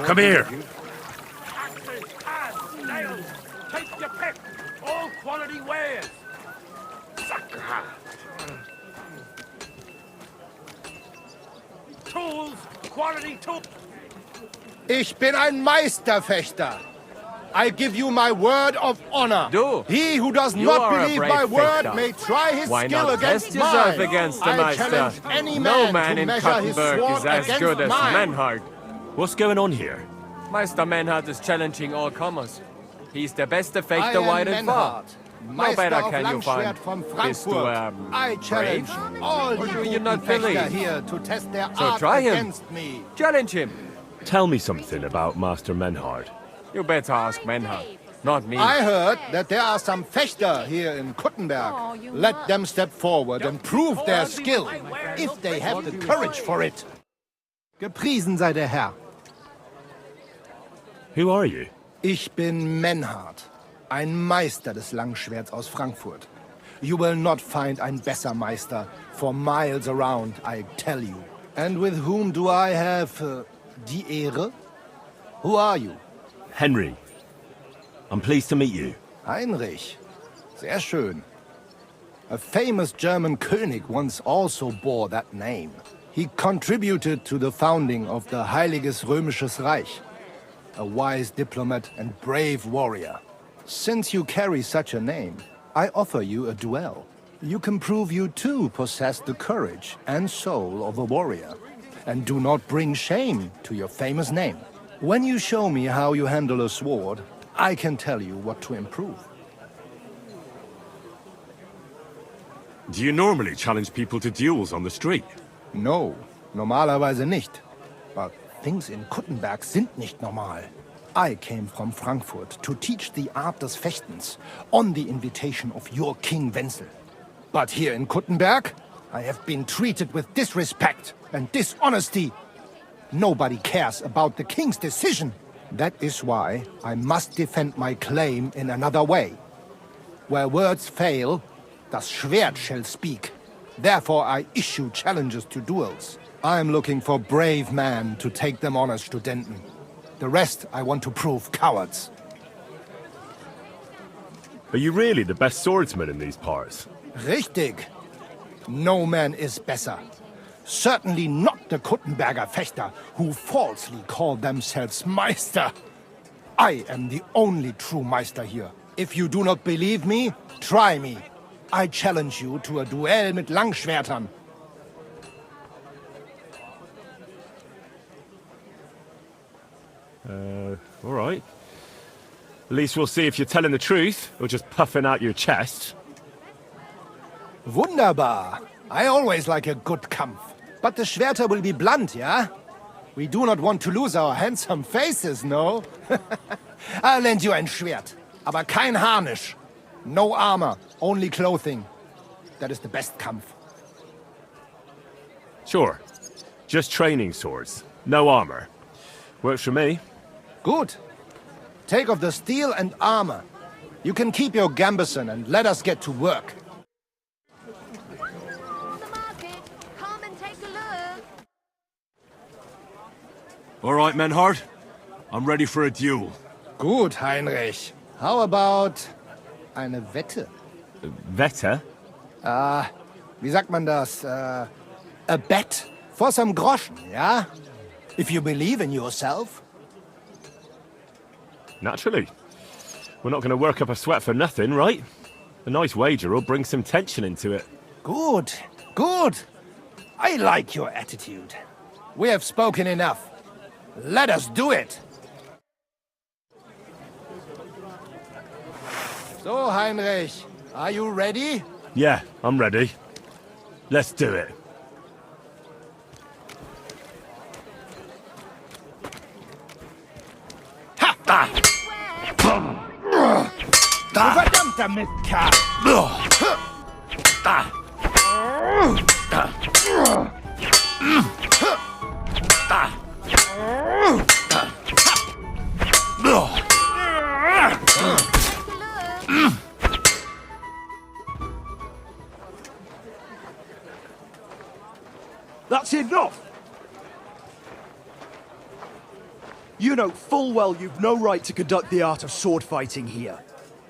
Come here. Axes, hands, nails. Take your pick. All quality wares. Sucker. Tools, quality tools. Ich bin ein Meisterfechter. I give you my word of honor. Du. He who does You not are a believe brave my word fechter. may try his Why skill not against test yourself mine. against the I Meister? challenge any No man man to in measure his Kottenberg sword is as against good as mine. Menhard. What's going on here? Meister Menhard is challenging all comers. He's the best I fechter am wide and far. Menhard, No Meister better of can you find. Langschwert from Bist du, Frankfurt. I challenge brave? all Or you do you guten not Fechter believe? here to test their So art try him. against me. Challenge him. Tell me something about Master Menhard. You better ask Menhard, not me. I heard that there are some Fechter here in Kuttenberg. Let them step forward and prove their skill, if they have the courage for it. Gepriesen sei der Herr. Who are you? Ich bin Menhard, ein Meister des Langschwerts aus Frankfurt. You will not find ein besser Meister for miles around, I tell you. And with whom do I have die Ehre? Who are you? Henry. I'm pleased to meet you. Heinrich. Sehr schön. A famous German König once also bore that name. He contributed to the founding of the Heiliges Römisches Reich. A wise diplomat and brave warrior. Since you carry such a name, I offer you a duel. You can prove you too possess the courage and soul of a warrior. And do not bring shame to your famous name. When you show me how you handle a sword, I can tell you what to improve. Do you normally challenge people to duels on the street? No, normalerweise nicht. But things in Kuttenberg sind nicht normal. I came from Frankfurt to teach the art des Fechtens on the invitation of your King Wenzel. But here in Kuttenberg, I have been treated with disrespect and dishonesty. Nobody cares about the king's decision. That is why I must defend my claim in another way. Where words fail, das Schwert shall speak. Therefore I issue challenges to duels. I am looking for brave men to take them on as Studenten. The rest I want to prove cowards. Are you really the best swordsman in these parts? Richtig. No man is better. Certainly not the Kuttenberger Fechter, who falsely call themselves Meister. I am the only true Meister here. If you do not believe me, try me. I challenge you to a duel mit Langschwertern. All right. At least we'll see if you're telling the truth, or just puffing out your chest. Wunderbar. I always like a good Kampf. But the Schwerter will be blunt, yeah? We do not want to lose our handsome faces, no? I'll lend you ein Schwert. Aber kein Harnisch. No armor, only clothing. That is the best Kampf. Sure. Just training swords. No armor. Works for me. Good. Take off the steel and armor. You can keep your gambeson and let us get to work. All right, Menhard. I'm ready for a duel. Gut, Heinrich. How about eine Wette? Wette? Wie sagt man das? A bet for some groschen, yeah? If you believe in yourself. Naturally. We're not going to work up a sweat for nothing, right? A nice wager will bring some tension into it. Good, good. I like your attitude. We have spoken enough. Let us do it. So, Heinrich, are you ready? Yeah, I'm ready. Let's do it. Ha! Da! Du verdammter Mistkerl! Da! Da! Da! That's enough! You know full well you've no right to conduct the art of sword fighting here.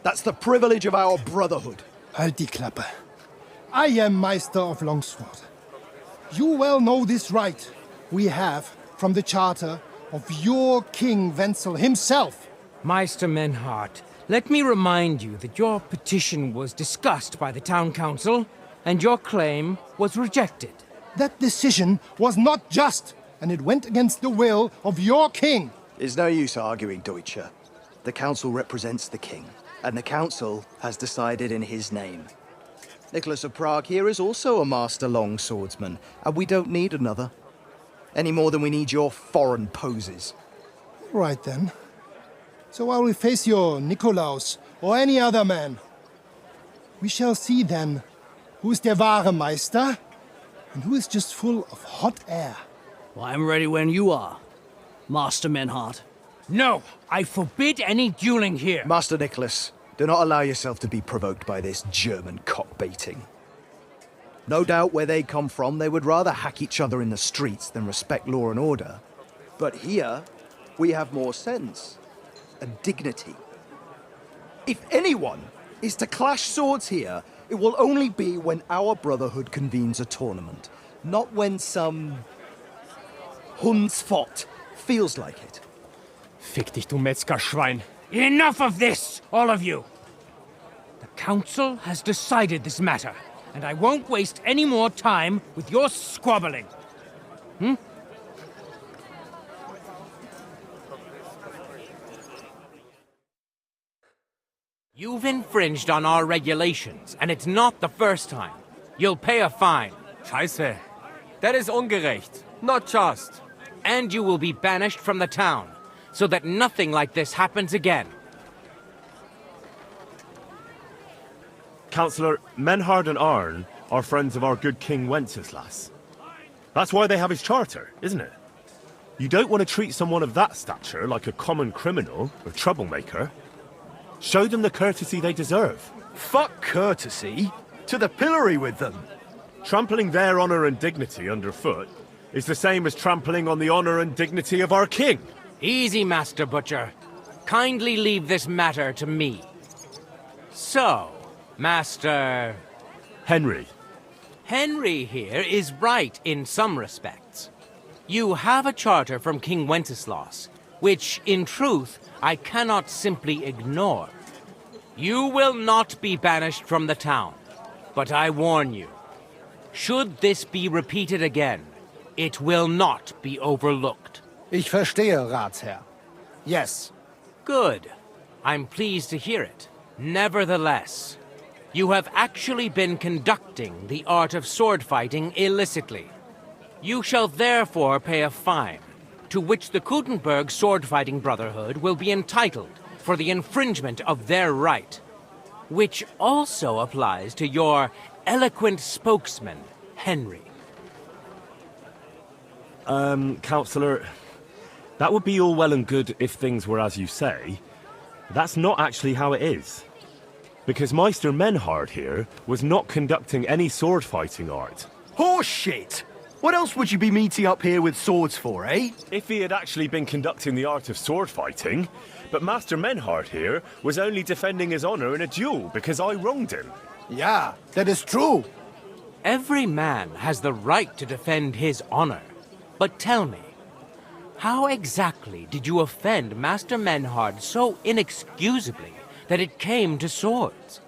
That's the privilege of our brotherhood. Halt die Klappe. I am Meister of Longsword. You well know this right we have from the charter of your King Wenzel himself. Meister Menhart, let me remind you that your petition was discussed by the town council, and your claim was rejected. That decision was not just, and it went against the will of your king. It's no use arguing, Deutscher. The council represents the king, and the council has decided in his name. Nicholas of Prague here is also a master longswordsman, and we don't need another. Any more than we need your foreign poses. Right then. So I will face your Nikolaus or any other man. We shall see then who is der wahre Meister and who is just full of hot air. Well, I'm ready when you are, Master Menhart. No, I forbid any dueling here. Master Nicholas, do not allow yourself to be provoked by this German cock-baiting. No doubt where they come from, they would rather hack each other in the streets than respect law and order. But here, we have more sense and dignity. If anyone is to clash swords here, it will only be when our brotherhood convenes a tournament, not when some Hundsfott feels like it. Fick dich, du Metzgerschwein. Enough of this, all of you! The council has decided this matter, and I won't waste any more time with your squabbling. You've infringed on our regulations, and it's not the first time. You'll pay a fine. Scheiße. That is ungerecht. Not just. And you will be banished from the town, so that nothing like this happens again. Councillor, Menhard and Arn are friends of our good King Wenceslas. That's why they have his charter, isn't it? You don't want to treat someone of that stature like a common criminal or troublemaker. Show them the courtesy they deserve. Fuck courtesy. To the pillory with them. Trampling their honor and dignity underfoot is the same as trampling on the honor and dignity of our king. Easy, Master Butcher. Kindly leave this matter to me. So, Master... Henry. Henry here is right in some respects. You have a charter from King Wenceslas, which, in truth, I cannot simply ignore. You will not be banished from the town, but I warn you, should this be repeated again, it will not be overlooked. Ich verstehe, Ratsherr. Yes. Good. I'm pleased to hear it. Nevertheless, you have actually been conducting the art of sword fighting illicitly. You shall therefore pay a fine, to which the Kuttenberg Sword-Fighting Brotherhood will be entitled for the infringement of their right, which also applies to your eloquent spokesman, Henry. Councillor, that would be all well and good if things were as you say. That's not actually how it is. Because Meister Menhard here was not conducting any sword-fighting art. Horseshit! What else would you be meeting up here with swords for, eh? If he had actually been conducting the art of sword fighting, but Master Menhard here was only defending his honor in a duel because I wronged him. Yeah, that is true. Every man has the right to defend his honor. But tell me, how exactly did you offend Master Menhard so inexcusably that it came to swords?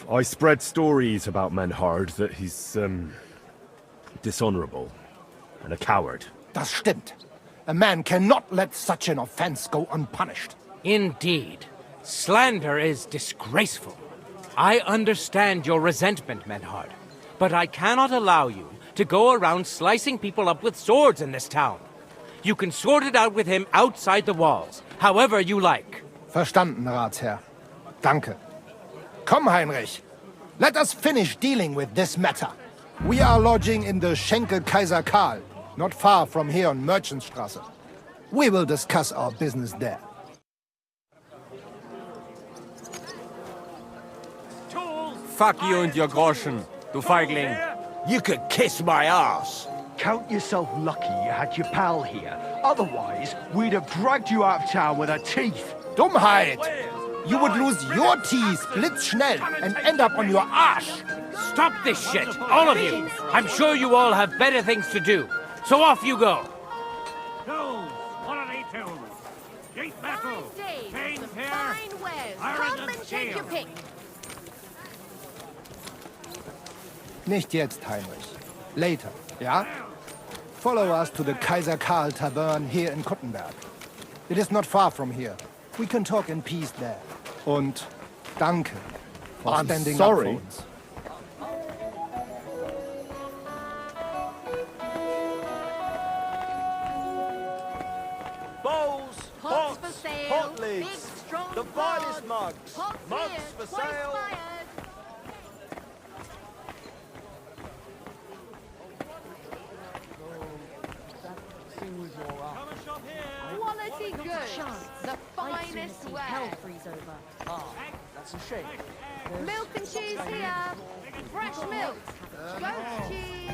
I spread stories about Menhard that he's, dishonorable and a coward. Das stimmt. A man cannot let such an offense go unpunished. Indeed. Slander is disgraceful. I understand your resentment, Menhard, but I cannot allow you to go around slicing people up with swords in this town. You can sort it out with him outside the walls, however you like. Verstanden, Ratsherr. Danke. Komm, Heinrich. Let us finish dealing with this matter. We are lodging in the Schenkel Kaiser Karl, not far from here on Merchantstrasse. We will discuss our business there. Fuck you and your Groschen, du Feigling. You could kiss my ass. Count yourself lucky you had your pal here. Otherwise, we'd have dragged you out of town with our teeth. Dummheit! You would lose your teeth blitzschnell and end up on your arse. Stop this shit, all of you! I'm sure you all have better things to do. So off you go! Tools, quality tools. Sheet metal, Dave, chain some here, fine wares. iron Come and and take your steel. pick. Nicht jetzt, Heinrich. Later, ja? Follow us to the Kaiser Karl Tavern here in Kuttenberg. It is not far from here. We can talk in peace there. Und danke for I'm standing sorry. up for us. Bowls, Pots for sale. pot Big, lids, strong the finest pots. mugs, Pots mugs here, for twice sale. fired. Quality goods. The finest wear. That's a shame. Milk and cheese here. Fresh milk. Goat cheese.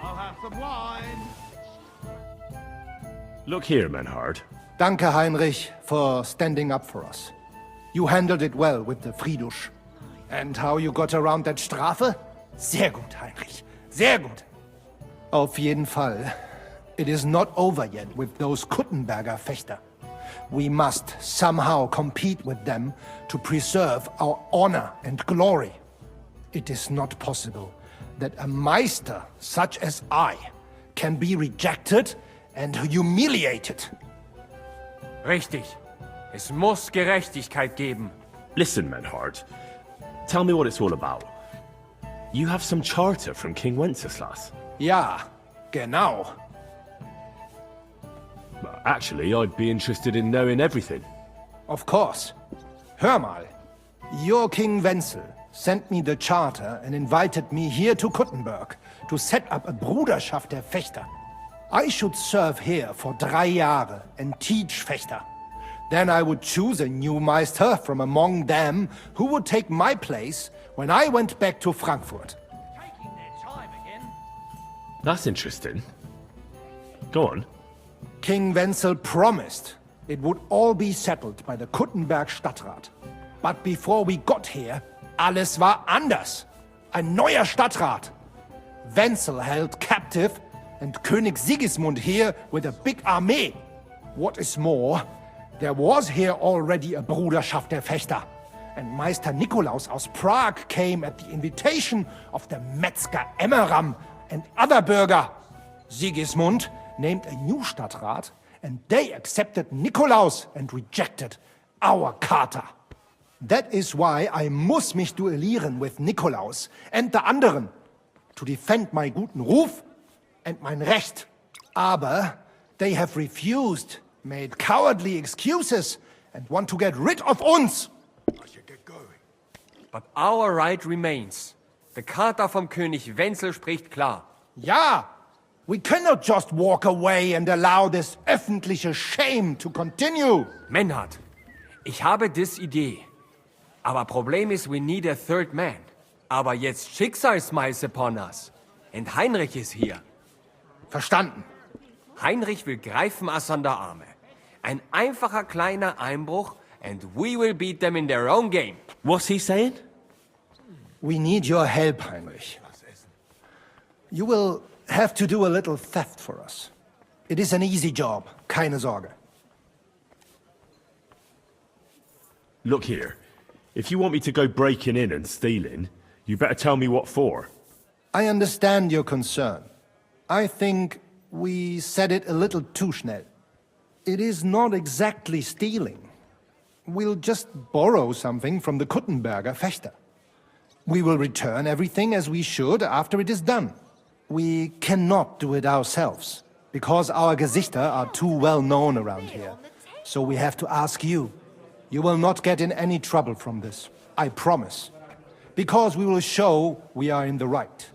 I'll have some wine. Look here, Menhard. Danke, Heinrich, for standing up for us. You handled it well with the Friedusch. And how you got around that Strafe? Sehr gut, Heinrich. Sehr gut. Auf jeden Fall. It is not over yet with those Kuttenberger Fechter. We must somehow compete with them to preserve our honor and glory. It is not possible that a Meister such as I can be rejected and humiliated. Richtig. Es muss Gerechtigkeit geben. Listen, Menhard. Tell me what it's all about. You have some charter from King Wenceslas. Ja, genau. Actually, I'd be interested in knowing everything. Of course. Hör mal. Your King Wenzel sent me the charter and invited me here to Kuttenberg to set up a Bruderschaft der Fechter. I should serve here for 3 Jahre and teach Fechter. Then I would choose a new Meister from among them who would take my place when I went back to Frankfurt. Taking their time again. That's interesting. Go on. King Wenzel promised it would all be settled by the Kuttenberg Stadtrat. But before we got here, alles war anders. Ein neuer Stadtrat. Wenzel held captive and König Sigismund here with a big army. What is more, there was here already a Bruderschaft der Fechter. And Meister Nikolaus aus Prague came at the invitation of the Metzger Emmeram and other Bürger. Sigismund named a new Stadtrat, and they accepted Nikolaus and rejected our Charta. That is why I muss mich duellieren with Nikolaus and the anderen, to defend my guten Ruf and mein Recht. Aber they have refused, made cowardly excuses, and want to get rid of uns. But our right remains. The Charta vom König Wenzel spricht klar. Ja, we cannot just walk away and allow this öffentliche shame to continue. Menhard, ich habe dis Idee. Aber Problem ist, we need a third man. Aber jetzt Schicksalsmeis upon us. And Heinrich ist hier. Verstanden. Heinrich will greifen us an der Arme. Ein einfacher kleiner Einbruch and we will beat them in their own game. What's he saying? We need your help, Heinrich. You will have to do a little theft for us. It is an easy job, keine Sorge. Look here. If you want me to go breaking in and stealing, you better tell me what for. I understand your concern. I think we said it a little too schnell. It is not exactly stealing. We'll just borrow something from the Kuttenberger Fechter. We will return everything as we should after it is done. We cannot do it ourselves, because our Gesichter are too well known around here. So we have to ask you. You will not get in any trouble from this, I promise. Because we will show we are in the right.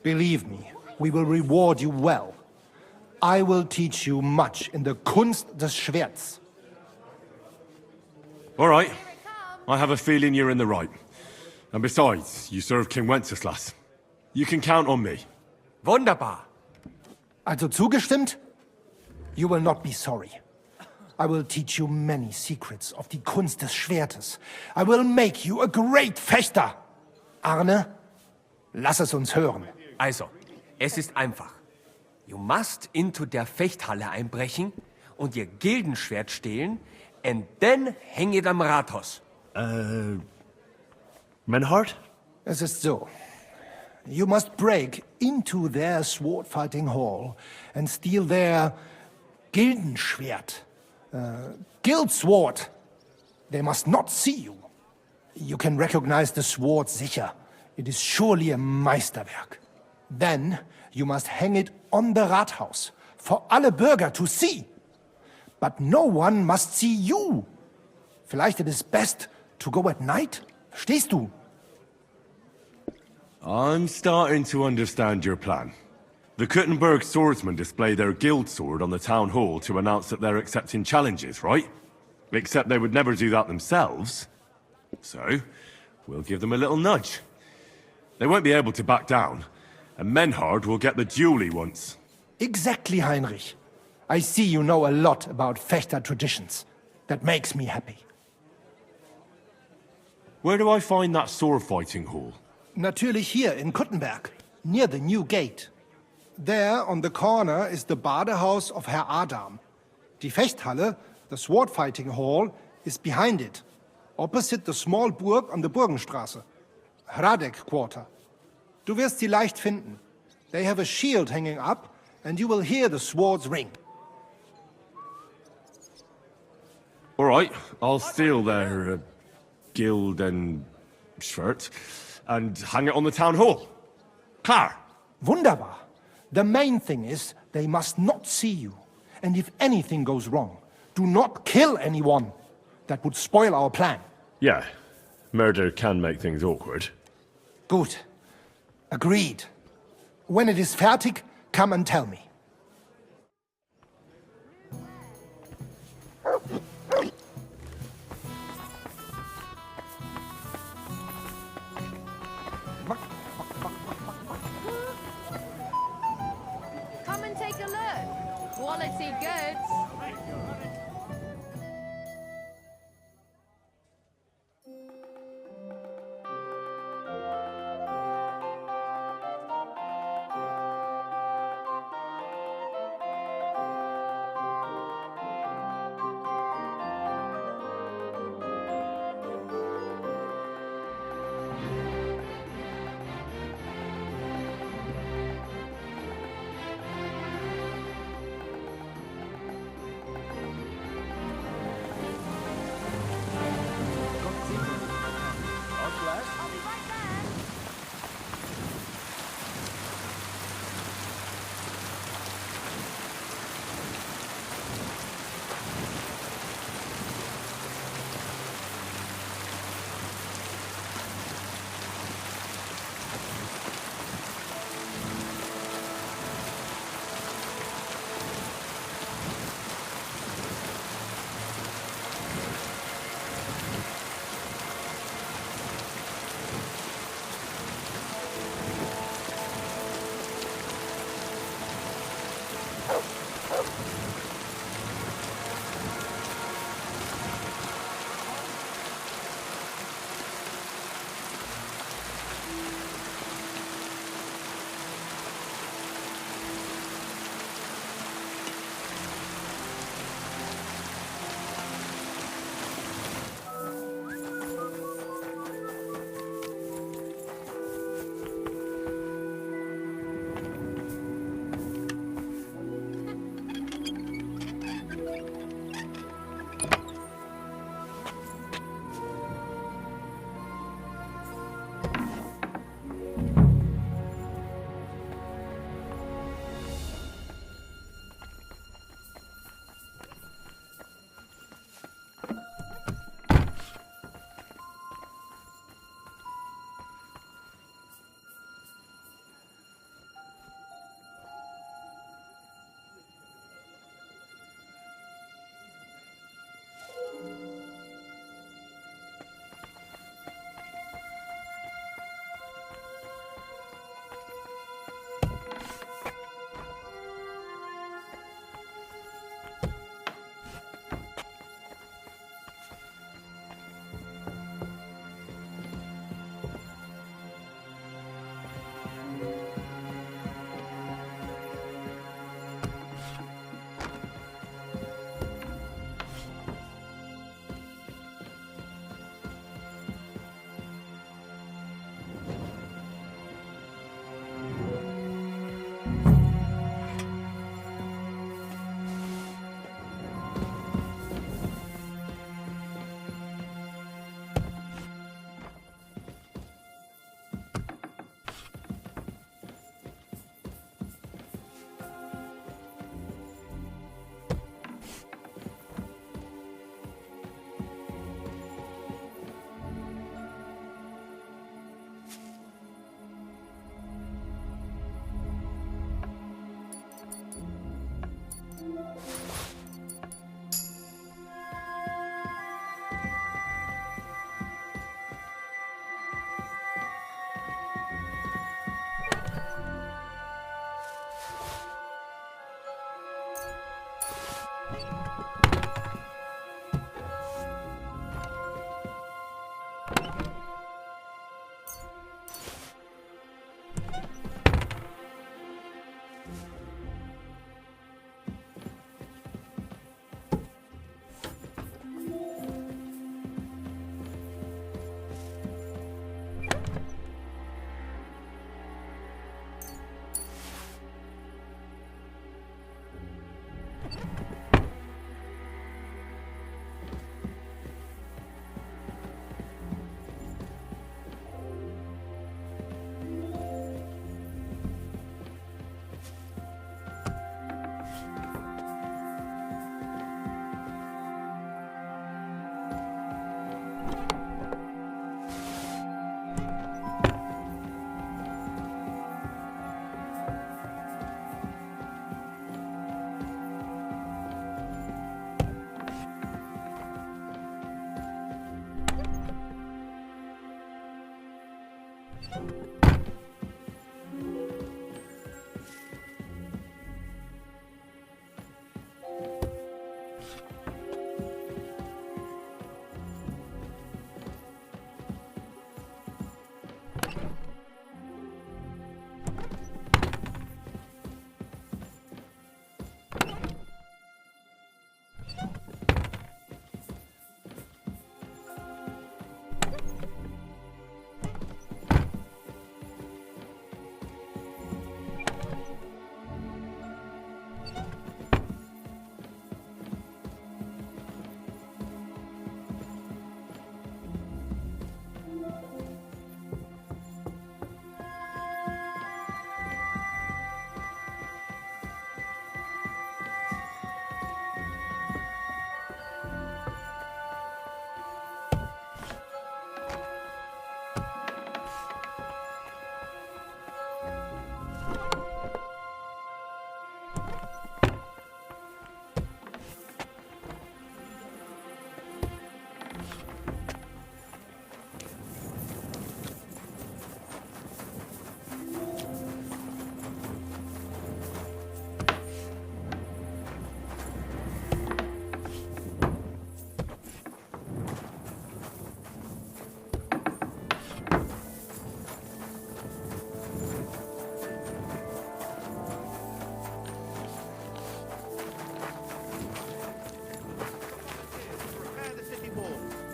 Believe me, we will reward you well. I will teach you much in the Kunst des Schwerts. All right. Here it comes. I have a feeling you're in the right. And besides, you serve King Wenceslas. You can count on me. Wunderbar. Also zugestimmt? You will not be sorry. I will teach you many secrets of die Kunst des Schwertes. I will make you a great Fechter. Arne, lass es uns hören. Also, es ist einfach. You must into der Fechthalle einbrechen und ihr Gildenschwert stehlen and then hang it am Rathaus. Menhard? Es ist so. You must break into their sword-fighting hall and steal their Gildenschwert. Guild sword. They must not see you. You can recognize the sword sicher. It is surely a Meisterwerk. Then you must hang it on the Rathaus for alle Bürger to see. But no one must see you. Vielleicht it is best to go at night? Verstehst du? I'm starting to understand your plan. The Kuttenberg swordsmen display their guild sword on the town hall to announce that they're accepting challenges, right? Except they would never do that themselves. So, we'll give them a little nudge. They won't be able to back down, and Menhard will get the duel he wants. Exactly, Heinrich. I see you know a lot about Fechter traditions. That makes me happy. Where do I find that sword-fighting hall? Natürlich hier in Kuttenberg, near the new gate. There, on the corner, is the Badehaus of Herr Adam. Die Fechthalle, the sword-fighting hall, is behind it, opposite the small Burg on the Burgenstraße. Hradek Quarter. Du wirst sie leicht finden. They have a shield hanging up, and you will hear the swords ring. All right, I'll steal their guild and shirt and hang it on the town hall. Klar. Wunderbar. The main thing is they must not see you. And if anything goes wrong, do not kill anyone. That would spoil our plan. Yeah, murder can make things awkward. Gut. Agreed. When it is fertig, come and tell me. Come and take a look. Quality goods.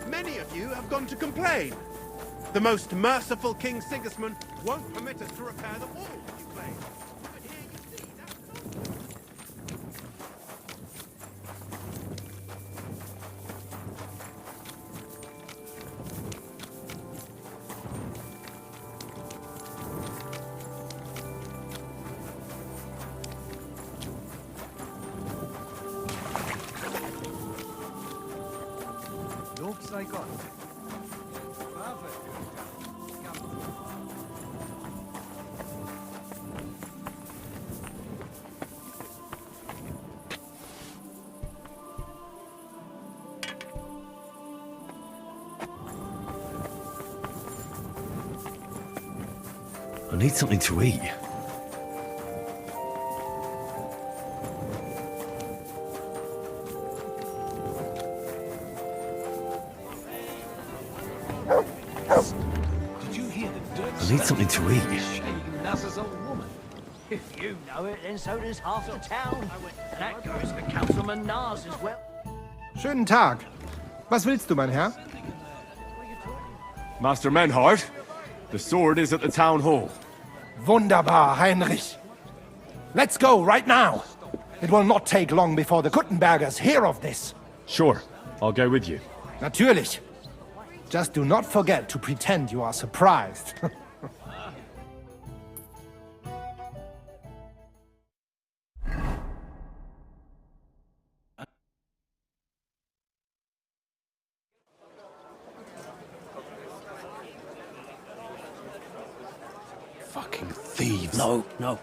Many of you have gone to complain. The most merciful King Sigismund won't permit us to repair the wall, you claim. But here you see, that's not... Lob sei Gott. I need something to eat. Did you hear the dirt? I need something to eat. Nasser's old woman. If you know it, then so does half the town. And that goes for Councilman Nars as well. Schönen Tag. Was willst du, mein Herr? Master Menhart, the sword is at the town hall. Wunderbar, Heinrich. Let's go right now. It will not take long before the Kuttenbergers hear of this. Sure, I'll go with you. Natürlich. Just do not forget to pretend you are surprised. Fucking thieves. No, no.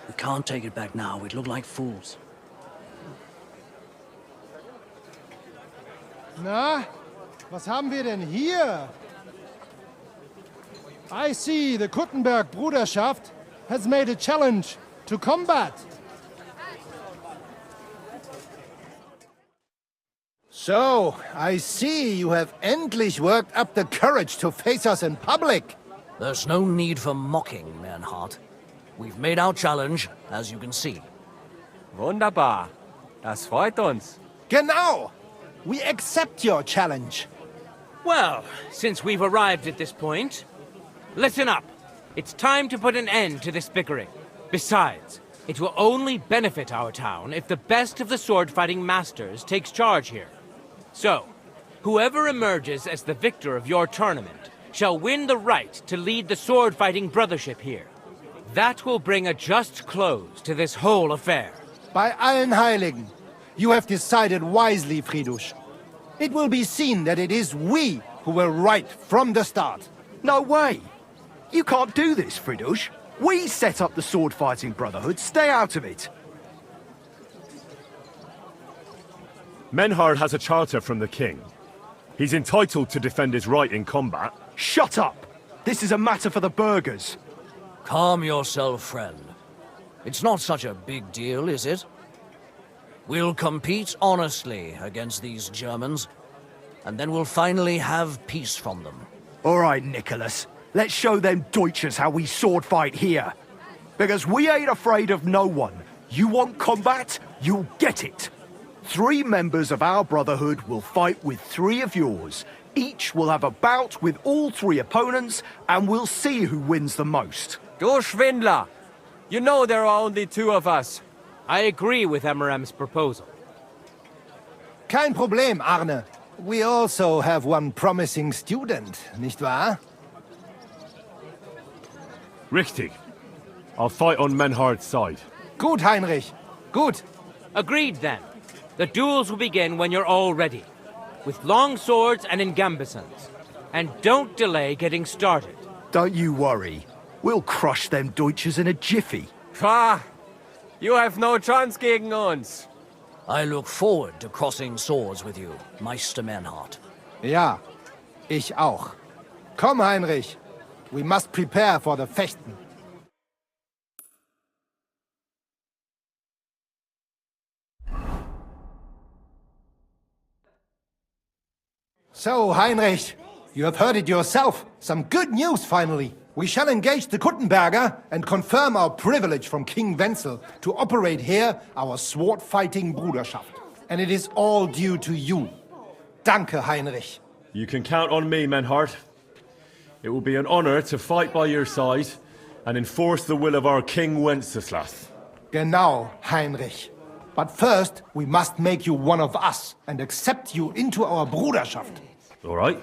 We can't take it back now. We'd look like fools. Na, was haben wir denn hier? I see the Kuttenberg Bruderschaft has made a challenge to combat. So, I see you have endlich worked up the courage to face us in public. There's no need for mocking, Mernhardt. We've made our challenge, as you can see. Wunderbar. Das freut uns. Genau. We accept your challenge. Well, since we've arrived at this point, listen up. It's time to put an end to this bickering. Besides, it will only benefit our town if the best of the sword-fighting masters takes charge here. So, whoever emerges as the victor of your tournament shall win the right to lead the sword-fighting brothership here. That will bring a just close to this whole affair. Bei allen Heiligen, you have decided wisely, Fridush. It will be seen that it is we who were right from the start. No way! You can't do this, Fridush. We set up the sword-fighting brotherhood. Stay out of it. Menhard has a charter from the king. He's entitled to defend his right in combat. Shut up! This is a matter for the burghers. Calm yourself, friend. It's not such a big deal, is it? We'll compete honestly against these Germans, and then we'll finally have peace from them. All right, Nicholas. Let's show them Deutschers how we sword fight here. Because we ain't afraid of no one. You want combat? You'll get it. 3 members of our brotherhood will fight with 3 of yours. Each will have a bout with all 3 opponents, and we'll see who wins the most. Du Schwindler! You know there are only 2 of us. I agree with Emerem's proposal. Kein Problem, Arne. We also have one promising student, nicht wahr? Richtig. I'll fight on Menhard's side. Gut, Heinrich. Gut. Agreed then. The duels will begin when you're all ready, with long swords and in gambesons. And don't delay getting started. Don't you worry. We'll crush them Deutschers in a jiffy. Ha! You have no chance gegen uns. I look forward to crossing swords with you, Meister Menhard. Ja, ich auch. Komm, Heinrich. We must prepare for the Fechten. So, Heinrich, you have heard it yourself. Some good news, finally. We shall engage the Kuttenberger and confirm our privilege from King Wenzel to operate here our sword-fighting Bruderschaft. And it is all due to you. Danke, Heinrich. You can count on me, Menhard. It will be an honor to fight by your side and enforce the will of our King Wenceslas. Genau, Heinrich. But first, we must make you one of us and accept you into our Bruderschaft. All right.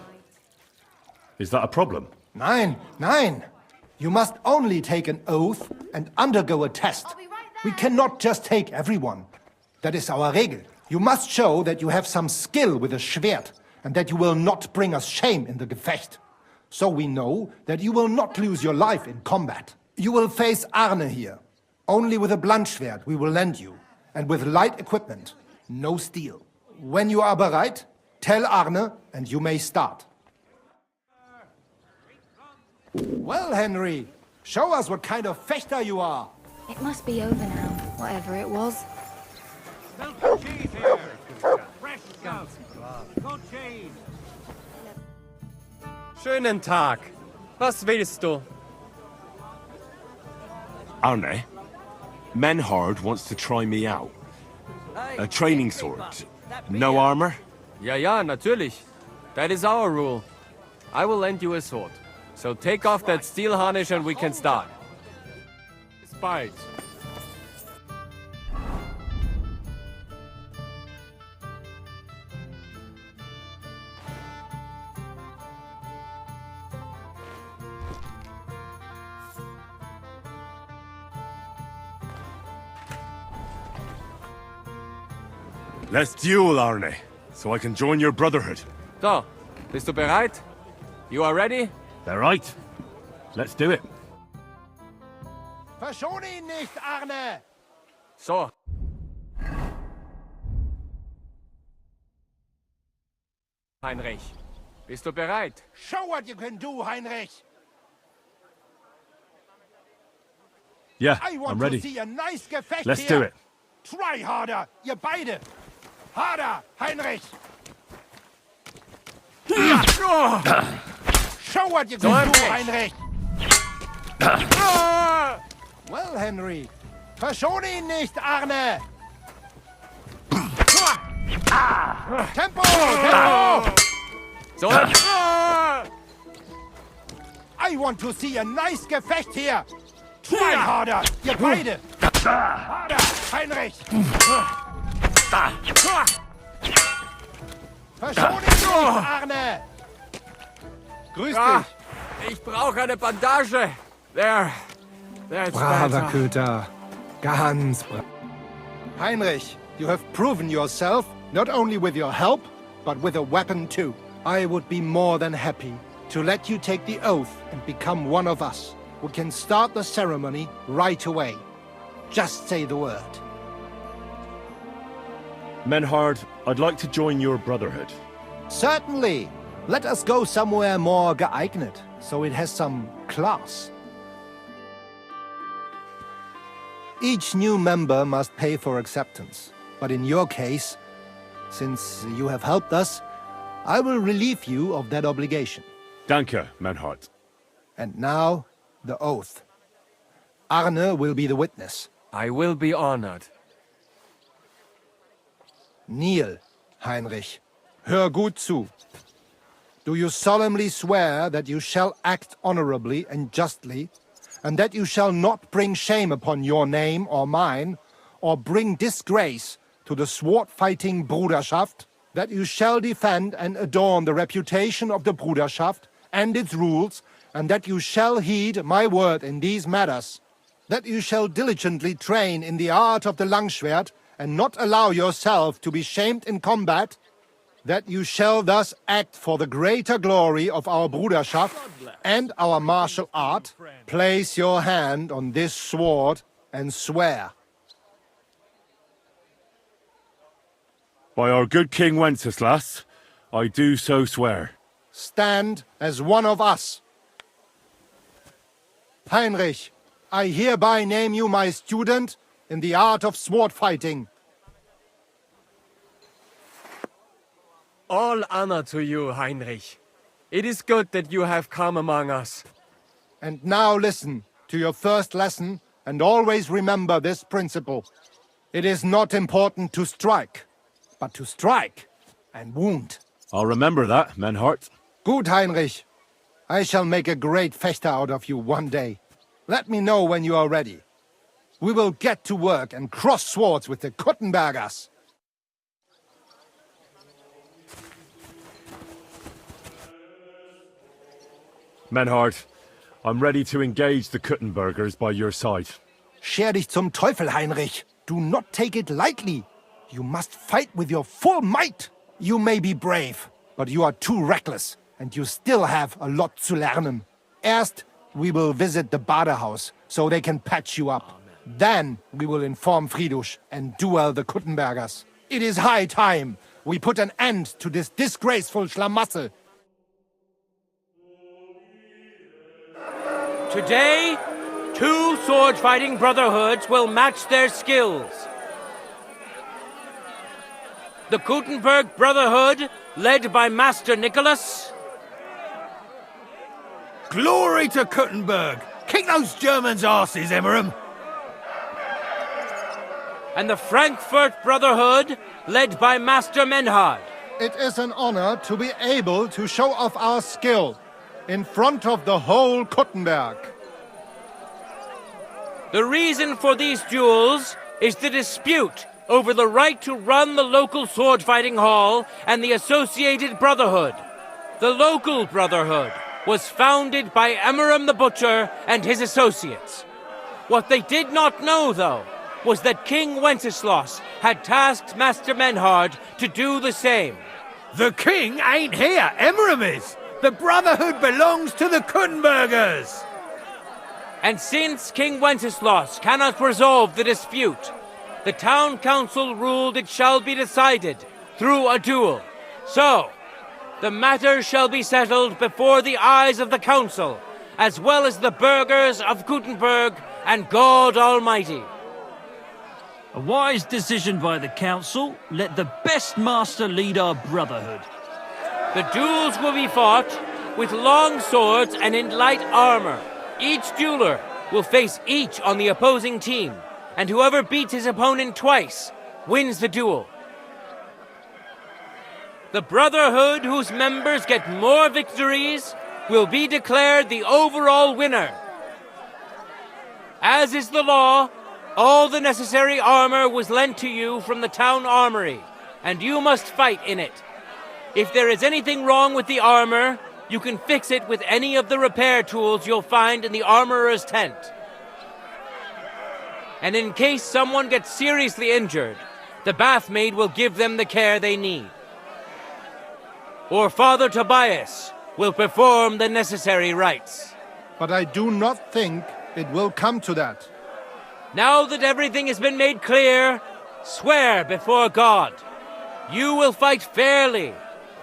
Is that a problem? Nein, nein. You must only take an oath and undergo a test. We cannot just take everyone. That is our Regel. You must show that you have some skill with a Schwert and that you will not bring us shame in the Gefecht. So we know that you will not lose your life in combat. You will face Arne here. Only with a blunt Schwert we will lend you, and with light equipment, no steel. When you are bereit, tell Arne and you may start. Well, Henry, show us what kind of fechter you are. It must be over now, whatever it was. Schönen Tag. Was willst du? Arne, Menhard wants to try me out. A training sword. No armor? Ja, natürlich. That is our rule. I will lend you a sword. So take off that steel harness and we can start. Spite. Let's duel, Arne, so I can join your brotherhood. So, bist du bereit? You are ready? They're right. Let's do it. Verschone ihn nicht, Arne! So. Heinrich, bist du bereit? Show what you can do, Heinrich! Yeah, I want I'm to ready. see a nice Gefecht Let's here. do it. Try harder, ihr beide! Harder, Heinrich! Show what you can do, Heinrich! Well, Henry, verschone ihn nicht, Arne! Tempo! Tempo! So. I want to see a nice Gefecht here! Try harder, ihr beide! Harder, Heinrich! Verschone ihn nicht, Arne! Grüß dich! Ich brauche eine Bandage. There. That's Braver better. Köter. Ganz brav. Heinrich, you have proven yourself, not only with your help, but with a weapon too. I would be more than happy to let you take the oath and become one of us. We can start the ceremony right away. Just say the word. Menhard, I'd like to join your brotherhood. Certainly. Let us go somewhere more geeignet. so it has some class. Each new member must pay for acceptance. But in your case, since you have helped us, I will relieve you of that obligation. Danke, Menhart. And now, the oath. Arne will be the witness. I will be honored. Kneel, Heinrich. Hör gut zu. Do you solemnly swear that you shall act honorably and justly, and that you shall not bring shame upon your name or mine, or bring disgrace to the sword-fighting Bruderschaft, that you shall defend and adorn the reputation of the Bruderschaft and its rules, and that you shall heed my word in these matters, that you shall diligently train in the art of the Langschwert, and not allow yourself to be shamed in combat, that you shall thus act for the greater glory of our Bruderschaft and our martial art. Place your hand on this sword and swear. By our good King Wenceslas, I do so swear. Stand as one of us. Heinrich, I hereby name you my student in the art of sword fighting. All honor to you, Heinrich. It is good that you have come among us. And now listen to your first lesson and always remember this principle. It is not important to strike, but to strike and wound. I'll remember that, Menhart. Gut, Heinrich. I shall make a great fechter out of you one day. Let me know when you are ready. We will get to work and cross swords with the Kuttenbergers. Menhart, I'm ready to engage the Kuttenbergers by your side. Scher dich zum Teufel, Heinrich. Do not take it lightly. You must fight with your full might. You may be brave, but you are too reckless, and you still have a lot to learn. First, we will visit the Badehaus, so they can patch you up. Then, we will inform Friedrich and duel the Kuttenbergers. It is high time we put an end to this disgraceful schlamassel. Today, 2 sword-fighting brotherhoods will match their skills. The Kuttenberg Brotherhood, led by Master Nicholas. Glory to Kuttenberg! Kick those Germans' asses, Emmeram! And the Frankfurt Brotherhood, led by Master Menhard. It is an honor to be able to show off our skill in front of the whole Kuttenberg. The reason for these duels is the dispute over the right to run the local sword-fighting hall and the associated brotherhood. The local brotherhood was founded by Emmeram the Butcher and his associates. What they did not know, though, was that King Wenceslas had tasked Master Menhard to do the same. The king ain't here, Emmeram is! The Brotherhood belongs to the Kuttenbergers! And since King Wenceslas cannot resolve the dispute, the town council ruled it shall be decided through a duel. So, the matter shall be settled before the eyes of the council, as well as the burghers of Kuttenberg and God Almighty. A wise decision by the council. Let the best master lead our brotherhood. The duels will be fought with long swords and in light armor. Each dueler will face each on the opposing team, and whoever beats his opponent twice wins the duel. The brotherhood whose members get more victories will be declared the overall winner. As is the law, all the necessary armor was lent to you from the town armory, and you must fight in it. If there is anything wrong with the armor, you can fix it with any of the repair tools you'll find in the armorer's tent. And in case someone gets seriously injured, the bathmaid will give them the care they need. Or Father Tobias will perform the necessary rites. But I do not think it will come to that. Now that everything has been made clear, swear before God. You will fight fairly,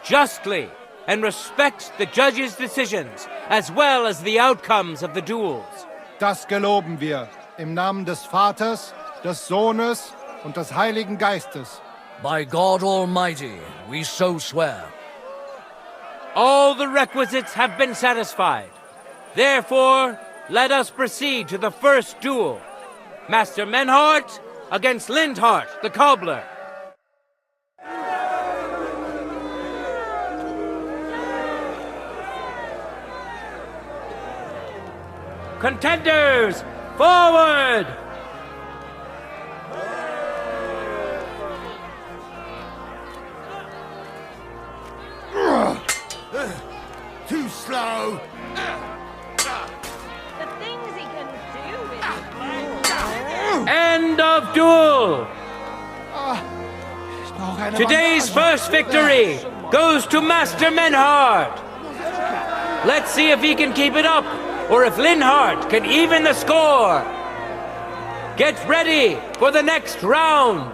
justly, and respect the judge's decisions, as well as the outcomes of the duels. Das geloben wir. Im Namen des Vaters, des Sohnes und des Heiligen Geistes. By God Almighty, we so swear. All the requisites have been satisfied. Therefore, let us proceed to the first duel. Master Menhart against Lindhart, the cobbler. Contenders, forward! Too slow. The things he can do is... End of duel! Today's first victory goes to Master Menhart. Let's see if he can keep it up, or if Linhart can even the score. Get ready for the next round.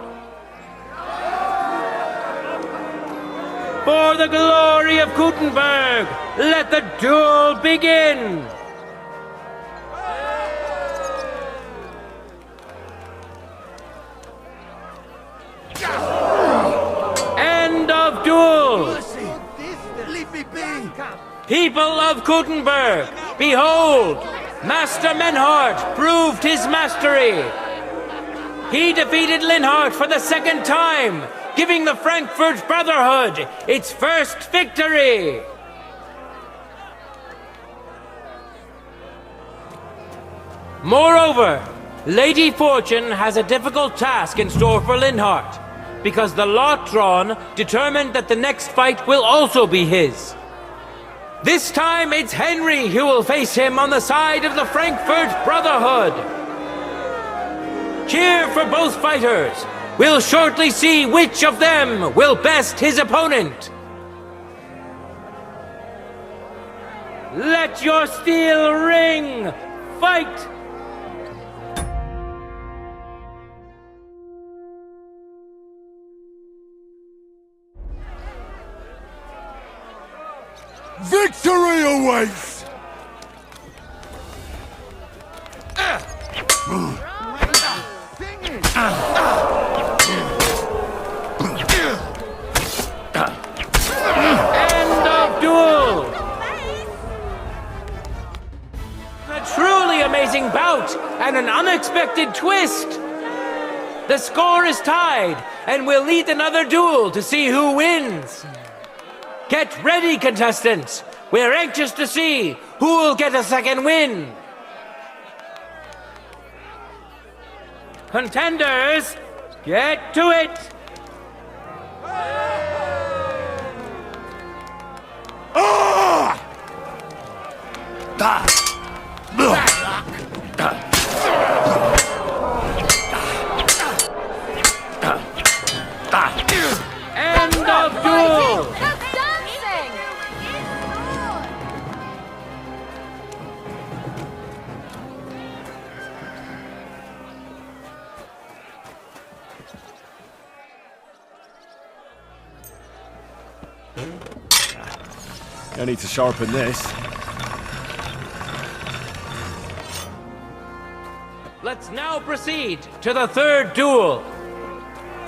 For the glory of Gutenberg, let the duel begin. End of duel. Leave me be. People of Gutenberg, behold, Master Menhart proved his mastery. He defeated Linhart for the second time, giving the Frankfurt Brotherhood its first victory. Moreover, Lady Fortune has a difficult task in store for Linhart, because the lot drawn determined that the next fight will also be his. This time it's Henry who will face him on the side of the Frankfurt Brotherhood. Cheer for both fighters. We'll shortly see which of them will best his opponent. Let your steel ring. Fight! Victory awaits! End of duel! A truly amazing bout and an unexpected twist. The score is tied, and we'll lead another duel to see who wins. Get ready, contestants! We're anxious to see who will get a second win! Contenders, get to it! End of duel! That's dancing! I need to sharpen this. Let's now proceed to the third duel.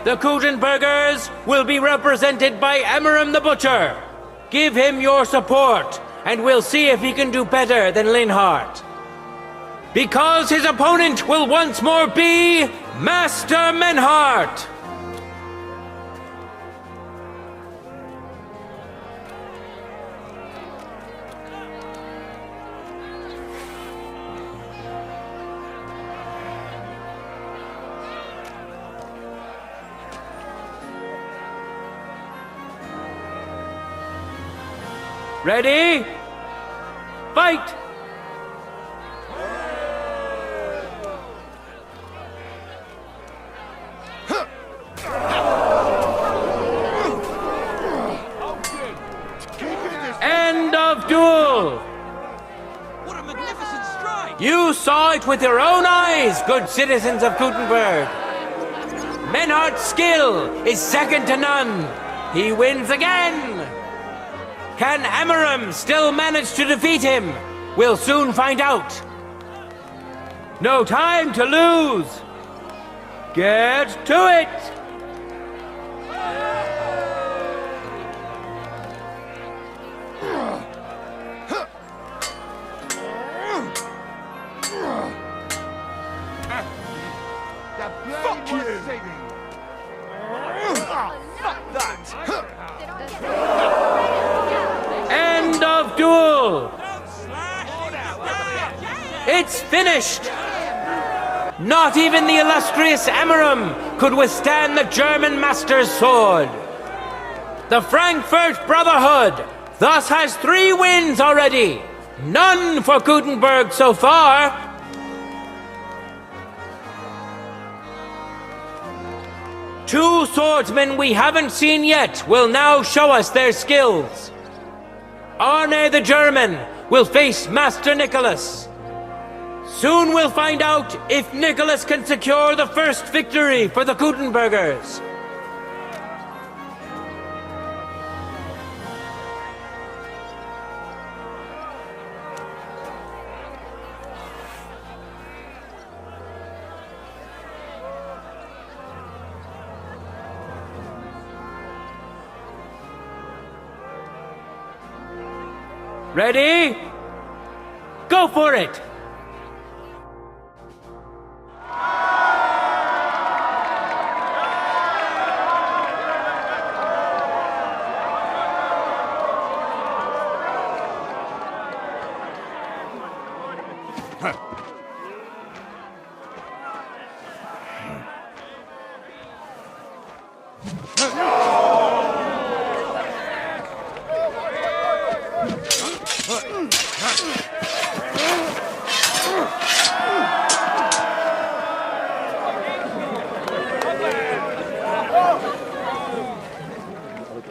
The Gutenbergers will be represented by Emmeram the Butcher. Give him your support, and we'll see if he can do better than Linhart. Because his opponent will once more be Master Menhart. Ready? Fight! End of duel! What a magnificent strike! You saw it with your own eyes, good citizens of Gutenberg. Menhart's skill is second to none. He wins again. Can Amaram still manage to defeat him? We'll soon find out. No time to lose. Get to it! Fuck you! End of duel! It's finished! Not even the illustrious Amaram could withstand the German master's sword. The Frankfurt Brotherhood thus has 3 wins already. None for Gutenberg so far. Two swordsmen we haven't seen yet will now show us their skills. Arne the German will face Master Nicholas. Soon we'll find out if Nicholas can secure the first victory for the Gutenbergers. Ready? Go for it!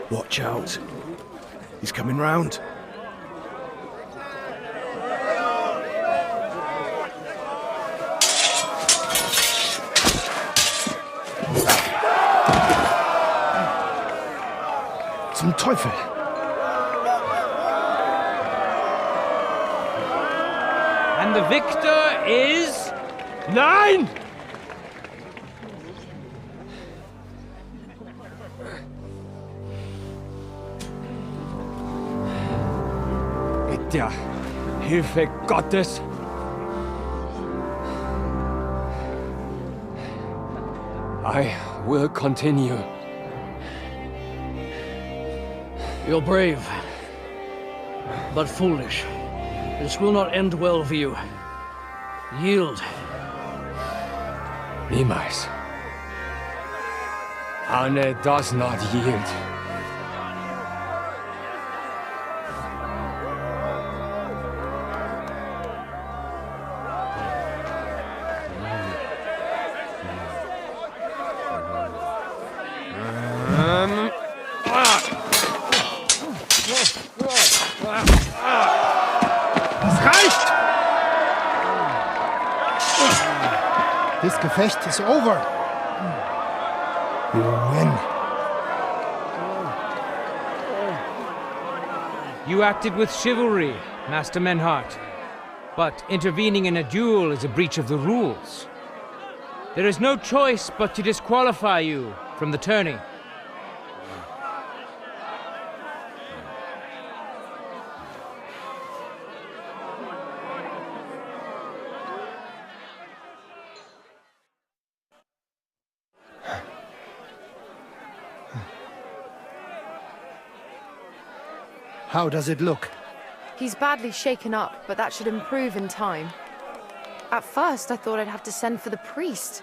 Watch out. He's coming round. Zum Teufel! And the victor is... Nein! Mit der Hilfe Gottes I will continue. You're brave, but foolish. This will not end well for you. Yield. Niemals. Arne does not yield. This Gefecht is over. You win. You acted with chivalry, Master Menhart. But intervening in a duel is a breach of the rules. There is no choice but to disqualify you from the tourney. How does it look? He's badly shaken up, but that should improve in time. At first, I thought I'd have to send for the priest.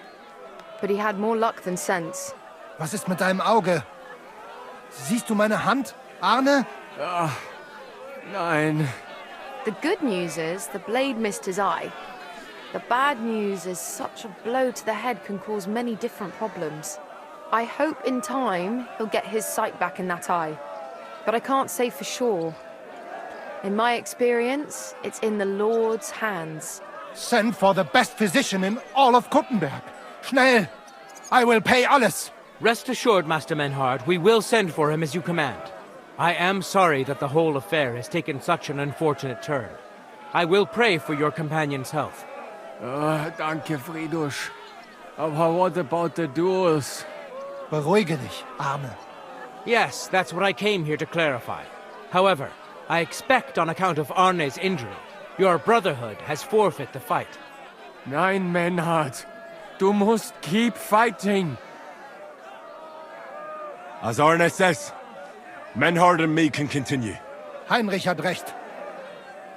But he had more luck than sense. Was ist mit deinem Auge? Siehst du meine Hand, Arne? Nein. The good news is the blade missed his eye. The bad news is such a blow to the head can cause many different problems. I hope in time he'll get his sight back in that eye. But I can't say for sure. In my experience, it's in the Lord's hands. Send for the best physician in all of Kuttenberg. Schnell! I will pay alles. Rest assured, Master Menhart, we will send for him as you command. I am sorry that the whole affair has taken such an unfortunate turn. I will pray for your companion's health. Danke, Fridush. But what about the duels? Beruhige dich, Arme. Yes, that's what I came here to clarify. However, I expect on account of Arne's injury, your brotherhood has forfeit the fight. Nein, Menhard. Du musst keep fighting. As Arne says, Menhard and me can continue. Heinrich had recht.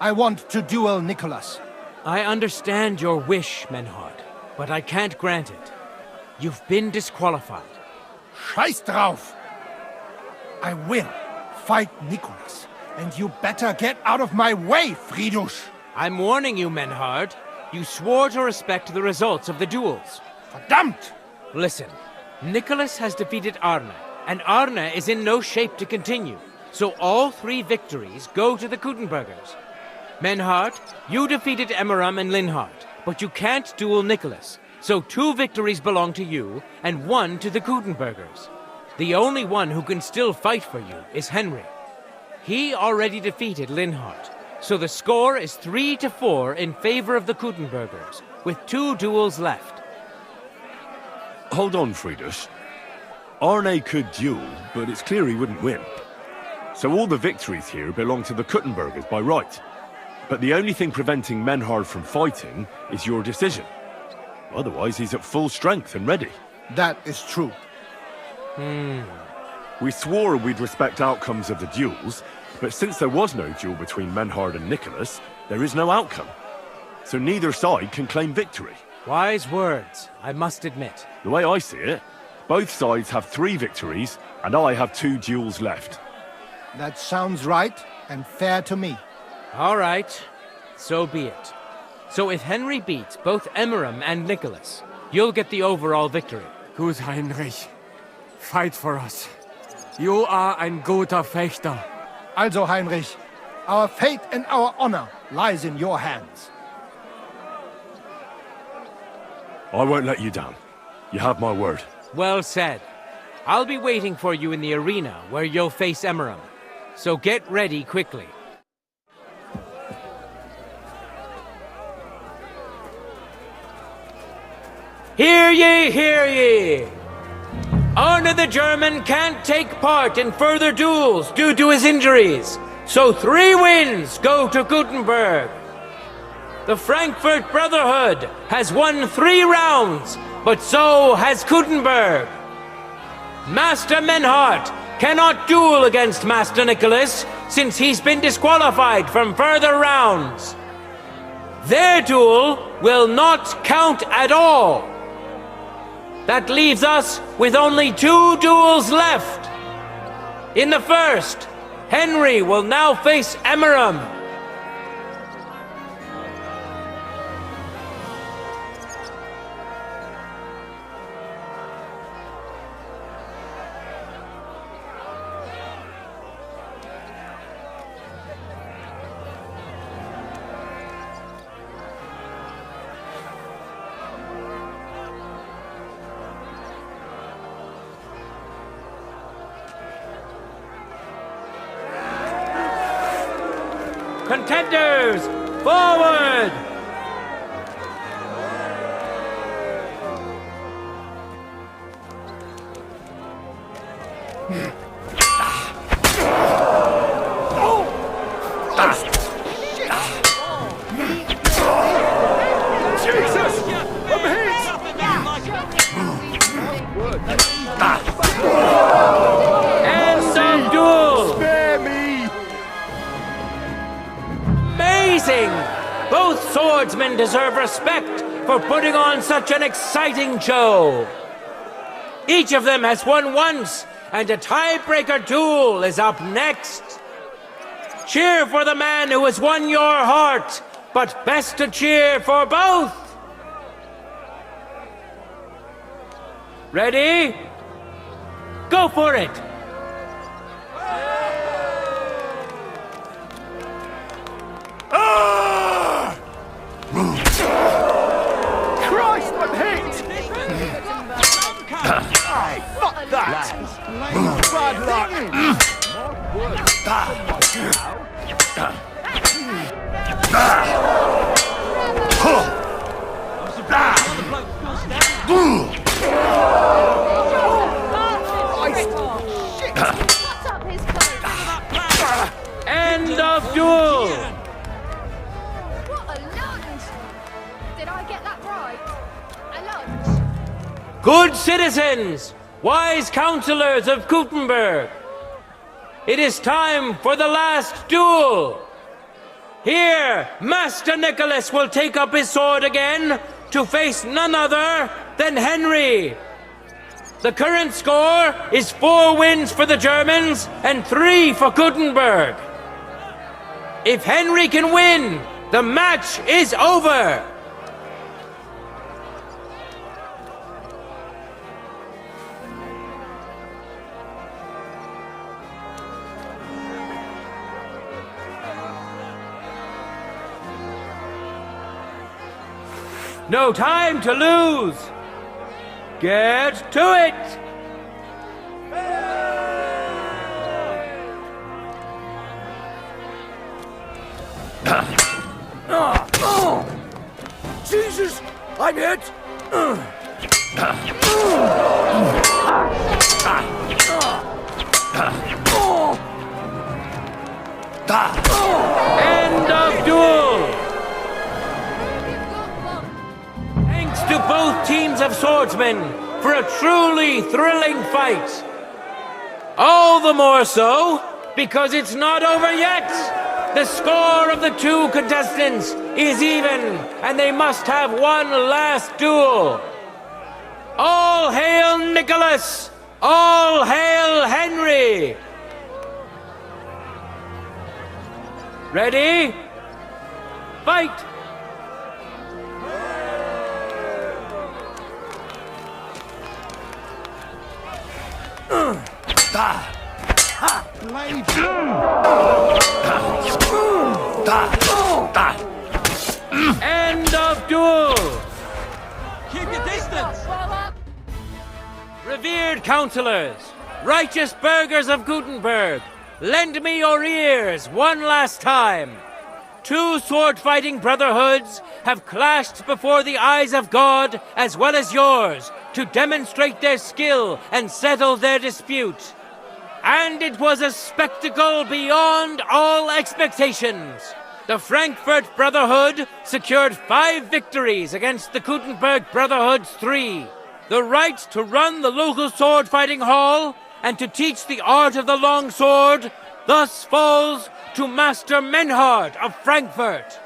I want to duel Nicholas. I understand your wish, Menhard, but I can't grant it. You've been disqualified. Scheiß drauf! I will fight Nicholas, and you better get out of my way, Fridush! I'm warning you, Menhard. You swore to respect the results of the duels. Verdammt! Listen, Nicholas has defeated Arne, and Arne is in no shape to continue. So all 3 victories go to the Kuttenbergers. Menhard, you defeated Emmeram and Linhard, but you can't duel Nicholas. So 2 victories belong to you, and 1 to the Kuttenbergers. The only one who can still fight for you is Henry. He already defeated Linhard, so the score is 3-4 in favor of the Kuttenbergers, with 2 duels left. Hold on, Friedrich. Arne could duel, but it's clear he wouldn't win. So all the victories here belong to the Kuttenbergers by right. But the only thing preventing Menhard from fighting is your decision. Otherwise, he's at full strength and ready. That is true. We swore we'd respect outcomes of the duels, but since there was no duel between Menhard and Nicholas, there is no outcome. So neither side can claim victory. Wise words, I must admit. The way I see it, both sides have 3 victories, and I have 2 duels left. That sounds right and fair to me. All right, so be it. So if Henry beats both Emmeram and Nicholas, you'll get the overall victory. Gut, Heinrich. Fight for us. You are ein guter Fechter. Also, Heinrich, our fate and our honor lies in your hands. I won't let you down. You have my word. Well said. I'll be waiting for you in the arena where you'll face Emmeram. So get ready quickly. Hear ye, hear ye! Arne the German can't take part in further duels due to his injuries, so 3 wins go to Gutenberg. The Frankfurt Brotherhood has won 3 rounds, but so has Gutenberg. Master Menhard cannot duel against Master Nicholas since he's been disqualified from further rounds. Their duel will not count at all. That leaves us with only 2 duels left. In the first, Henry will now face Emmeram. Contenders, forward! End of duel! Spare me! Amazing! Both swordsmen deserve respect for putting on such an exciting show. Each of them has won once, and a tiebreaker duel is up next. Cheer for the man who has won your heart, but best to cheer for both. Ready? Go for it! Christ, I'm hit! Fuck that! Bad luck! End of duel! What a lunge! Did I get that right? A lunge? Good citizens, wise counselors of Gutenberg, it is time for the last duel. Here, Master Nicholas will take up his sword again to face none other than Henry. The current score is 4 wins for the Germans and 3 for Gutenberg. If Henry can win, the match is over. No time to lose. Get to it. Jesus! I'm hit! End of duel. Thanks to both teams of swordsmen for a truly thrilling fight. All the more so because it's not over yet. The score of the 2 contestants is even, and they must have one last duel. All hail Nicholas! All hail Henry! Ready? Fight! End of duel! Keep your distance! Revered counselors, righteous burghers of Gutenberg, lend me your ears one last time. 2 sword-fighting brotherhoods have clashed before the eyes of God as well as yours to demonstrate their skill and settle their dispute. And it was a spectacle beyond all expectations. The Frankfurt Brotherhood secured 5 victories against the Gutenberg Brotherhood's 3. The right to run the local sword-fighting hall and to teach the art of the long sword thus falls to Master Menhard of Frankfurt.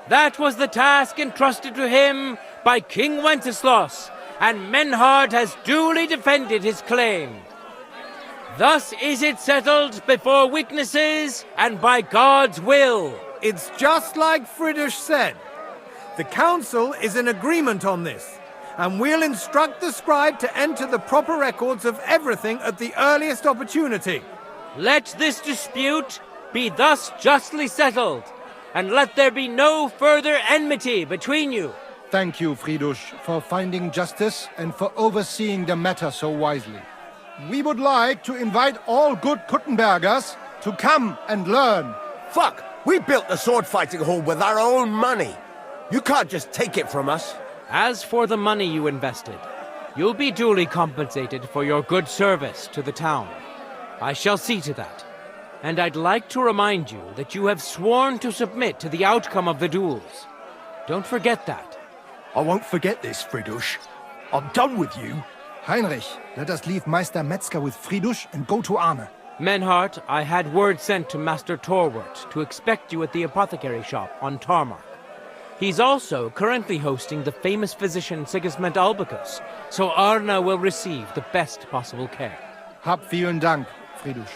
That was the task entrusted to him by King Wenceslas, and Menhard has duly defended his claim. Thus is it settled before witnesses and by God's will. It's just like Friedrich said. The council is in agreement on this, and we'll instruct the scribe to enter the proper records of everything at the earliest opportunity. Let this dispute be thus justly settled, and let there be no further enmity between you. Thank you, Friedrich, for finding justice and for overseeing the matter so wisely. We would like to invite all good Kuttenbergers to come and learn. Fuck! We built the sword-fighting hall with our own money. You can't just take it from us. As for the money you invested, you'll be duly compensated for your good service to the town. I shall see to that. And I'd like to remind you that you have sworn to submit to the outcome of the duels. Don't forget that. I won't forget this, Friedrich. I'm done with you. Heinrich, let us leave Meister Metzger with Friedrich and go to Arne. Menhart, I had word sent to Master Torwart to expect you at the apothecary shop on Tarmac. He's also currently hosting the famous physician Sigismund Albicus, so Arne will receive the best possible care. Hab vielen Dank, Friedrich.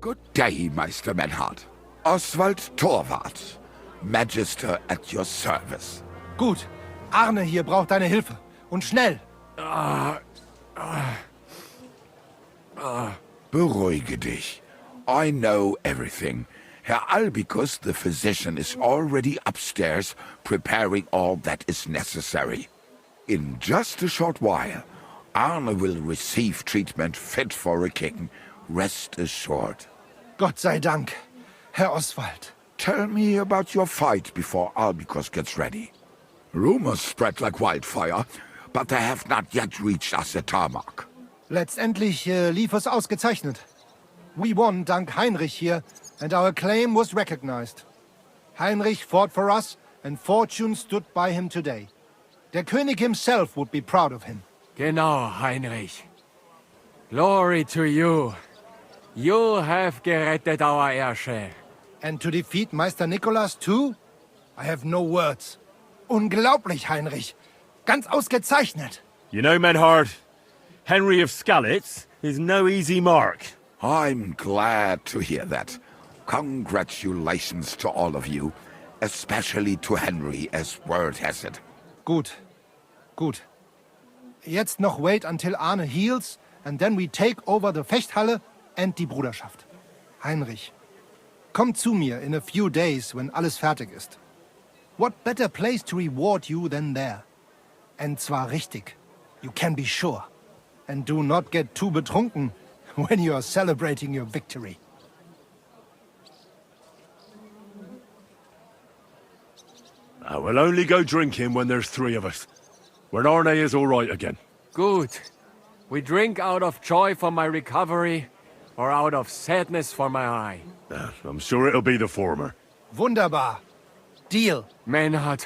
Good day, Meister Menhard. Oswald Torwart, Magister at your service. Gut. Arne hier braucht deine Hilfe. Und schnell. Beruhige dich. I know everything. Herr Albicus, the physician, is already upstairs preparing all that is necessary. In just a short while, Arne will receive treatment fit for a king. Rest assured. Gott sei Dank, Herr Oswald. Tell me about your fight before Albicus gets ready. Rumors spread like wildfire, but they have not yet reached us at Tarmac. Letztendlich lief es ausgezeichnet. We won dank Heinrich here, and our claim was recognized. Heinrich fought for us, and fortune stood by him today. Der König himself would be proud of him. Genau, Heinrich. Glory to you. You have gerettet our Erschel. And to defeat Meister Nicholas too? I have no words. Unglaublich, Heinrich. Ganz ausgezeichnet. You know, Menhard, Henry of Skalitz is no easy mark. I'm glad to hear that. Congratulations to all of you, especially to Henry, as word has it. Gut. Gut. Jetzt noch wait until Arne heals, and then we take over the Fechthalle and die Bruderschaft. Heinrich, komm zu mir in a few days when alles fertig ist. What better place to reward you than there? And zwar richtig. You can be sure. And do not get too betrunken when you are celebrating your victory. I will only go drinking when there's 3 of us. When Arne is all right again. Good. We drink out of joy for my recovery, or out of sadness for my eye. I'm sure it'll be the former. Wunderbar. Deal. Menhard,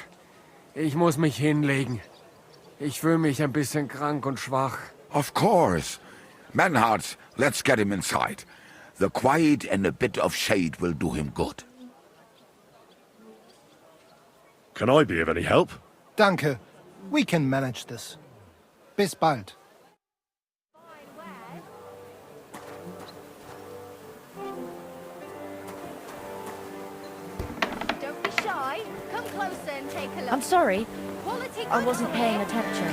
ich muss mich hinlegen. Ich fühle mich ein bisschen krank und schwach. Of course. Menhard, let's get him inside. The quiet and a bit of shade will do him good. Can I be of any help? Danke. We can manage this. Bis bald. Don't be shy. Come closer and take a look. I'm sorry. Quality I wasn't control paying here. attention.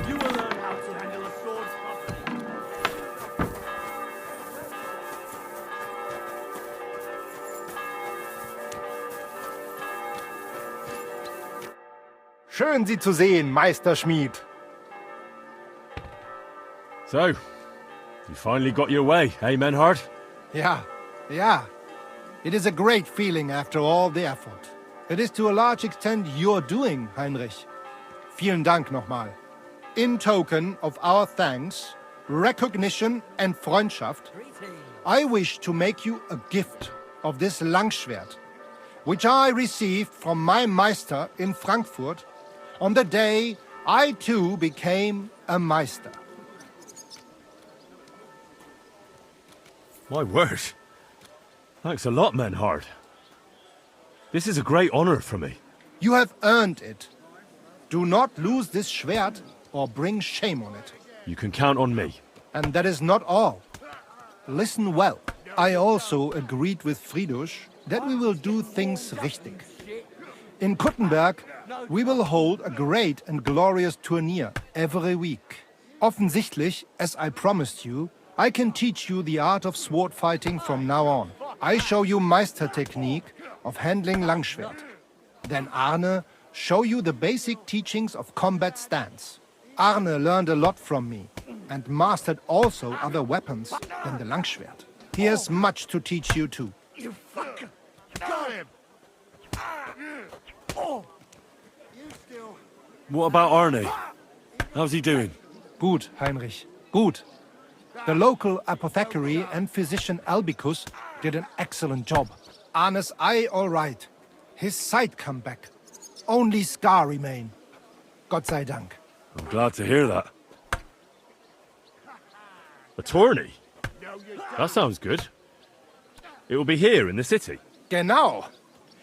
You will learn how to handle a sword properly. Schön, Sie zu sehen, Meister Schmied. So, you finally got your way, eh, Menhard? Yeah. It is a great feeling after all the effort. It is to a large extent your doing, Heinrich. Vielen Dank nochmal. In token of our thanks, recognition and Freundschaft, I wish to make you a gift of this Langschwert, which I received from my Meister in Frankfurt on the day I too became a Meister. My word. Thanks a lot, Menhard. This is a great honor for me. You have earned it. Do not lose this Schwert or bring shame on it. You can count on me. And that is not all. Listen well. I also agreed with Friedrich that we will do things richtig. In Kuttenberg, we will hold a great and glorious tourney every week. Offensichtlich, as I promised you, I can teach you the art of sword fighting from now on. I show you Meister technique of handling Langschwert. Then Arne show you the basic teachings of combat stance. Arne learned a lot from me and mastered also other weapons than the Langschwert. He has much to teach you too. You fucker! Got him! What about Arne? How's he doing? Gut, Heinrich. Gut. The local apothecary and physician Albicus did an excellent job. Arne's eye all right. His sight come back. Only scar remain. Gott sei Dank. I'm glad to hear that. A tourney? That sounds good. It will be here in the city. Genau.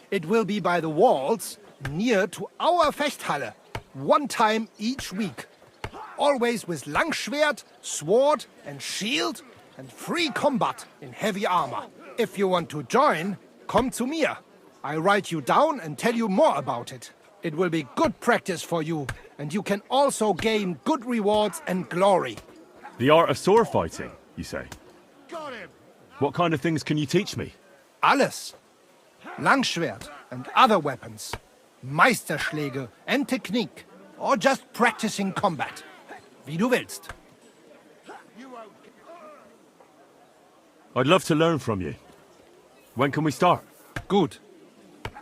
It will be by the walls, near to our Fechthalle. One time each week. Always with Langschwert, sword and shield, and free combat in heavy armor. If you want to join, come to mir. I write you down and tell you more about it. It will be good practice for you, and you can also gain good rewards and glory. The art of sword fighting, you say? What kind of things can you teach me? Alles. Langschwert and other weapons. Meisterschläge and technique. or just practicing combat? Wie du willst. I'd love to learn from you. When can we start? Good.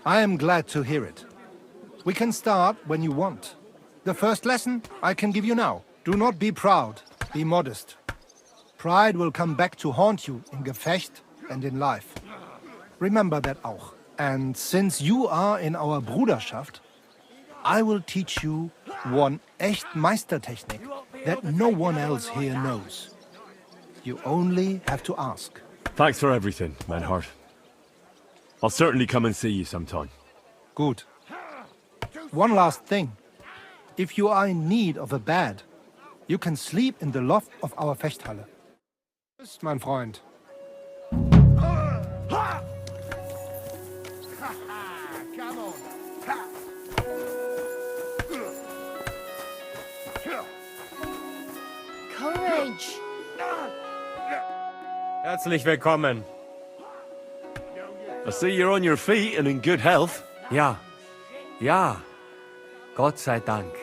I am glad to hear it. We can start when you want. The first lesson I can give you now. Do not be proud, be modest. Pride will come back to haunt you in Gefecht and in life. Remember that auch. And since you are in our Bruderschaft, I will teach you one echt Meistertechnik that no one else here knows. You only have to ask. Thanks for everything, Manhart. I'll certainly come and see you sometime. Good. One last thing. If you are in need of a bed, you can sleep in the loft of our Fechthalle. Tschüss, mein Freund. Courage! Herzlich willkommen. I see you're on your feet and in good health. Ja. Ja. Gott sei Dank.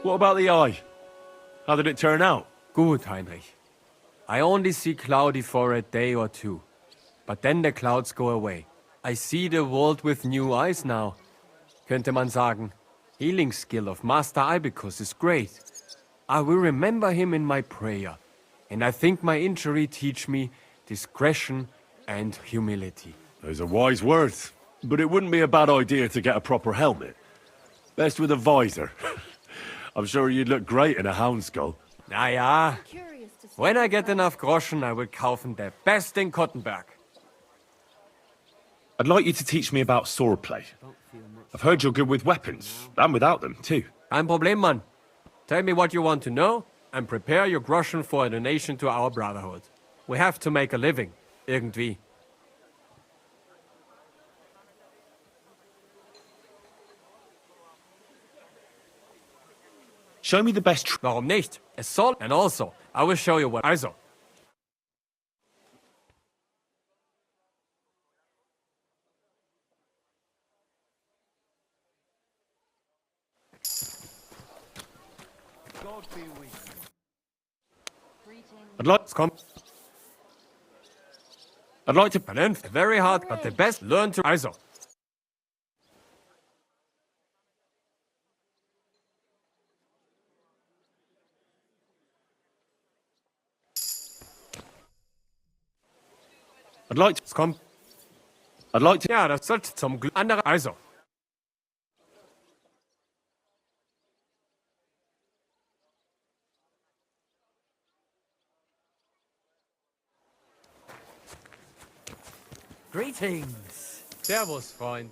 What about the eye? How did it turn out? Gut, Heinrich. I only see cloudy for a day or two. But then the clouds go away. I see the world with new eyes now. Könnte man sagen. Healing skill of Master Ibicus is great. I will remember him in my prayer. And I think my injury teach me discretion and humility. Those are wise words. But it wouldn't be a bad idea to get a proper helmet. Best with a visor. I'm sure you'd look great in a hound skull. Na ja. When I get enough Groschen, I will kaufen the best in Kottenberg. I'd like you to teach me about swordplay. I've heard you're good with weapons, and without them, too. Kein Problem, Mann. Tell me what you want to know, and prepare your Groschen for a donation to our brotherhood. We have to make a living. Irgendwie. Show me the best Warum nicht? Es soll, and also, I will show you what. Also. I'd like to... Vernunft. Very hard, but the best learn to... Also. I'd like to... Es kommt. I'd like to... Ja, das sollte zum Glück andere. Also. Greetings. Servus, Freund.